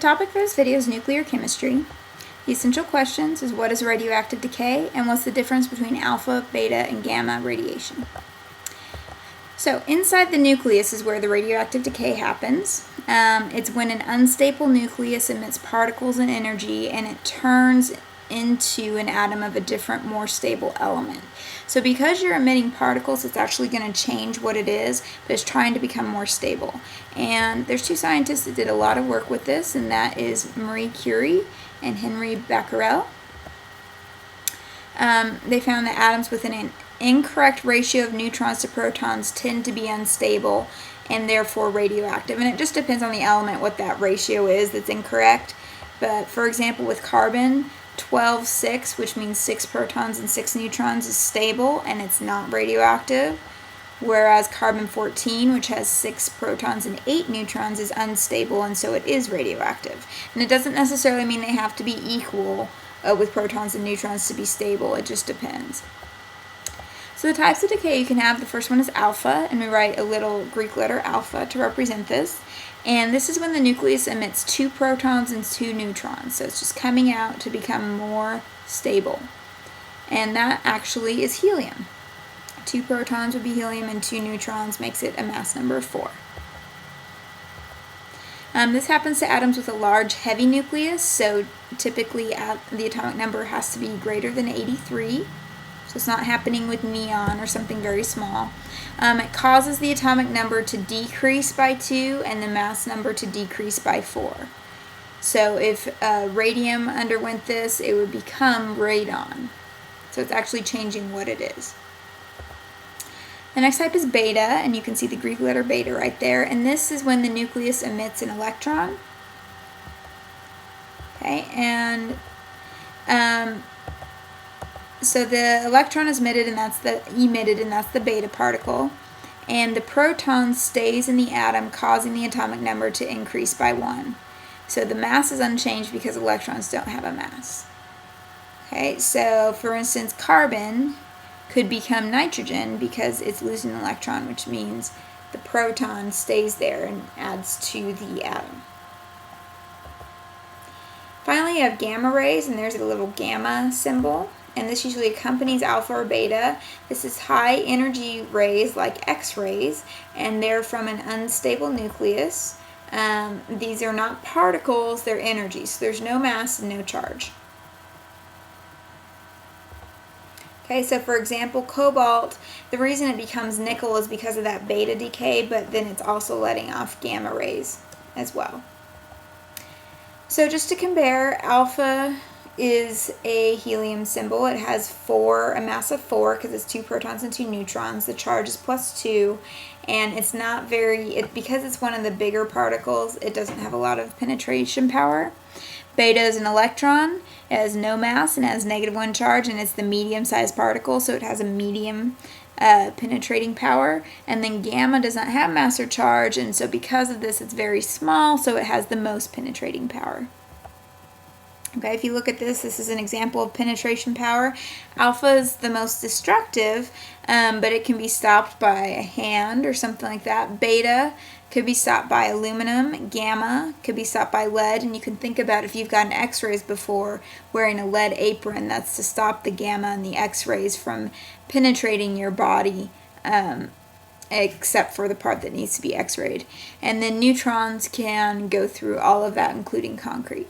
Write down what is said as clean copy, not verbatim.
topic for this video is nuclear chemistry. The essential questions is what is radioactive decay and what's the difference between alpha, beta, and gamma radiation. So inside the nucleus is where the radioactive decay happens. It's when an unstable nucleus emits particles and energy and it turns into an atom of a different, more stable element. So because you're emitting particles, it's actually going to change what it is, but it's trying to become more stable. And there's two scientists that did a lot of work with this, and that is Marie Curie and Henry Becquerel. They found that atoms with an incorrect ratio of neutrons to protons tend to be unstable and therefore radioactive. And it just depends on the element what that ratio is that's incorrect. But for example, with carbon, 12-6, which means 6 protons and 6 neutrons, is stable and it's not radioactive, whereas carbon-14, which has 6 protons and 8 neutrons, is unstable and so it is radioactive. And it doesn't necessarily mean they have to be equal with protons and neutrons to be stable, it just depends. So the types of decay you can have, the first one is alpha, and we write a little Greek letter alpha to represent this. And this is when the nucleus emits 2 protons and 2 neutrons. So it's just coming out to become more stable. And that actually is helium. 2 protons would be helium and 2 neutrons makes it a mass number of 4. This happens to atoms with a large heavy nucleus. So typically the atomic number has to be greater than 83. So it's not happening with neon or something very small. It causes the atomic number to decrease by 2 and the mass number to decrease by 4. So if radium underwent this, it would become radon. So it's actually changing what it is. The next type is beta, and you can see the Greek letter beta right there. And this is when the nucleus emits an electron. Okay, and so the electron is emitted and that's the beta particle. And the proton stays in the atom, causing the atomic number to increase by 1. So the mass is unchanged because electrons don't have a mass. Okay, so for instance, carbon could become nitrogen because it's losing an electron, which means the proton stays there and adds to the atom. Finally, you have gamma rays, and there's a little gamma symbol. And this usually accompanies alpha or beta. This is high energy rays like X-rays, and they're from an unstable nucleus. These are not particles, they're energy, so there's no mass and no charge. Okay, so for example, cobalt, the reason it becomes nickel is because of that beta decay, but then it's also letting off gamma rays as well. So just to compare, alpha is a helium symbol. It has a mass of 4 because it's 2 protons and 2 neutrons. The charge is +2, and it's not because it's one of the bigger particles, it doesn't have a lot of penetration power. Beta is an electron. It has no mass and has -1 charge, and it's the medium-sized particle, so it has a medium penetrating power. And then gamma does not have mass or charge, and so because of this, it's very small, so it has the most penetrating power. Okay, if you look at this is an example of penetration power. Alpha is the most destructive, but it can be stopped by a hand or something like that. Beta could be stopped by aluminum. Gamma could be stopped by lead. And you can think about if you've gotten X-rays before, wearing a lead apron, that's to stop the gamma and the X-rays from penetrating your body, except for the part that needs to be X-rayed. And then neutrons can go through all of that, including concrete.